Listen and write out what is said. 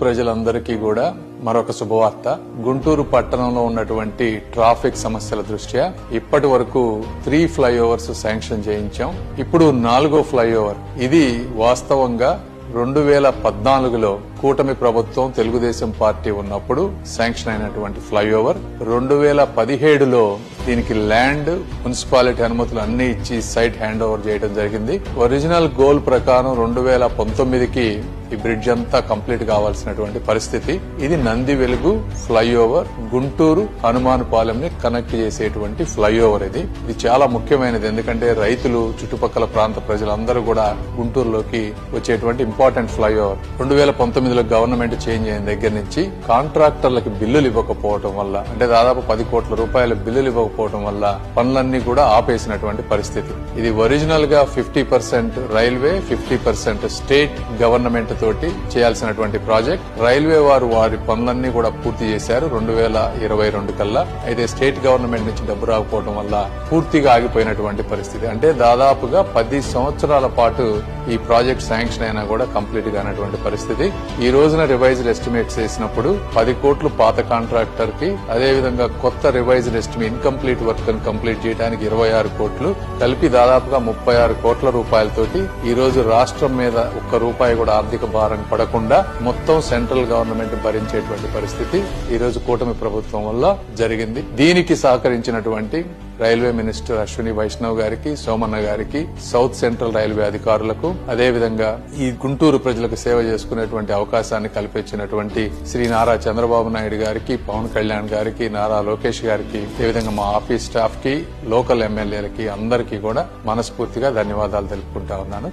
ప్రజలందరికీ కూడా మరొక శుభవార్త. గుంటూరు పట్టణంలో ఉన్నటువంటి ట్రాఫిక్ సమస్యల దృష్ట్యా ఇప్పటి వరకు 3 ఫ్లైఓవర్స్ శాంక్షన్ చేయించాం. ఇప్పుడు 4వ ఫ్లైఓవర్. ఇది వాస్తవంగా 2014లో కూటమి ప్రభుత్వం తెలుగుదేశం పార్టీ ఉన్నప్పుడు శాంక్షన్ అయినటువంటి ఫ్లైఓవర్. 2017లో దీనికి ల్యాండ్, మున్సిపాలిటీ అనుమతులు అన్ని ఇచ్చి సైట్ హ్యాండ్ ఓవర్ చేయడం జరిగింది. ఒరిజినల్ గోల్ ప్రకారం 2019కి ఈ బ్రిడ్జ్ అంతా కంప్లీట్ కావాల్సినటువంటి పరిస్థితి. ఇది నంది వెలుగు ఫ్లైఓవర్, గుంటూరు హనుమానుపాలెం ని కనెక్ట్ చేసేటువంటి ఫ్లైఓవర్. ఇది చాలా ముఖ్యమైనది. ఎందుకంటే రైతులు, చుట్టుపక్కల ప్రాంత ప్రజలందరూ కూడా గుంటూరులోకి వచ్చేటువంటి ఇంపార్టెంట్ ఫ్లైఓవర్. 2019లో గవర్నమెంట్ చేంజ్ అయిన దగ్గర నుంచి కాంట్రాక్టర్లకు బిల్లులు ఇవ్వకపోవడం వల్ల, అంటే దాదాపు 10 కోట్ల రూపాయల బిల్లులు ఇవ్వకపోవడం వల్ల పనులన్నీ కూడా ఆపేసినటువంటి పరిస్థితి. ఇది ఒరిజినల్ గా 50% రైల్వే, 50% స్టేట్ గవర్నమెంట్ తోటి చేయాల్సినటువంటి ప్రాజెక్ట్. రైల్వే వారి పనులన్నీ కూడా పూర్తి చేశారు 2022 కల్లా. అయితే స్టేట్ గవర్నమెంట్ నుంచి డబ్బు రాకపోవడం వల్ల పూర్తిగా ఆగిపోయినటువంటి పరిస్థితి. అంటే దాదాపుగా 10 సంవత్సరాల పాటు ఈ ప్రాజెక్ట్ శాంక్షన్ అయినా కూడా కంప్లీట్ కానటువంటి పరిస్థితి. ఈ రోజున రివైజ్డ్ ఎస్టిమేట్స్ వేసినప్పుడు 10 కోట్లు పాత కాంట్రాక్టర్ కి, అదేవిధంగా కొత్త రివైజ్డ్ ఎస్టిమేట్ ఇన్కంప్లీట్ వర్క్ ని కంప్లీట్ చేయడానికి 26 కోట్లు కలిపి దాదాపుగా 36 కోట్ల రూపాయలతోటి ఈ రోజు రాష్ట్రం మీద ఒక్క రూపాయి కూడా ఆర్థిక భారం పడకుండా మొత్తం సెంట్రల్ గవర్నమెంట్ భరించేటువంటి పరిస్థితి ఈ రోజు కూటమి ప్రభుత్వం వల్ల జరిగింది. దీనికి సహకరించినటువంటి రైల్వే మినిస్టర్ అశ్విని వైష్ణవ్ గారికి, సోమన్న గారికి, సౌత్ సెంట్రల్ రైల్వే అధికారులకు, అదేవిధంగా ఈ గుంటూరు ప్రజలకు సేవ చేసుకునేటువంటి అవకాశాన్ని కల్పించినటువంటి శ్రీ నారా చంద్రబాబు నాయుడు గారికి, పవన్ కళ్యాణ్ గారికి, నారా లోకేష్ గారికి, అదేవిధంగా మా ఆఫీస్ స్టాఫ్ కి, లోకల్ ఎమ్మెల్యేలకి అందరికీ కూడా మనస్ఫూర్తిగా ధన్యవాదాలు తెలుపుకుంటా ఉన్నాను.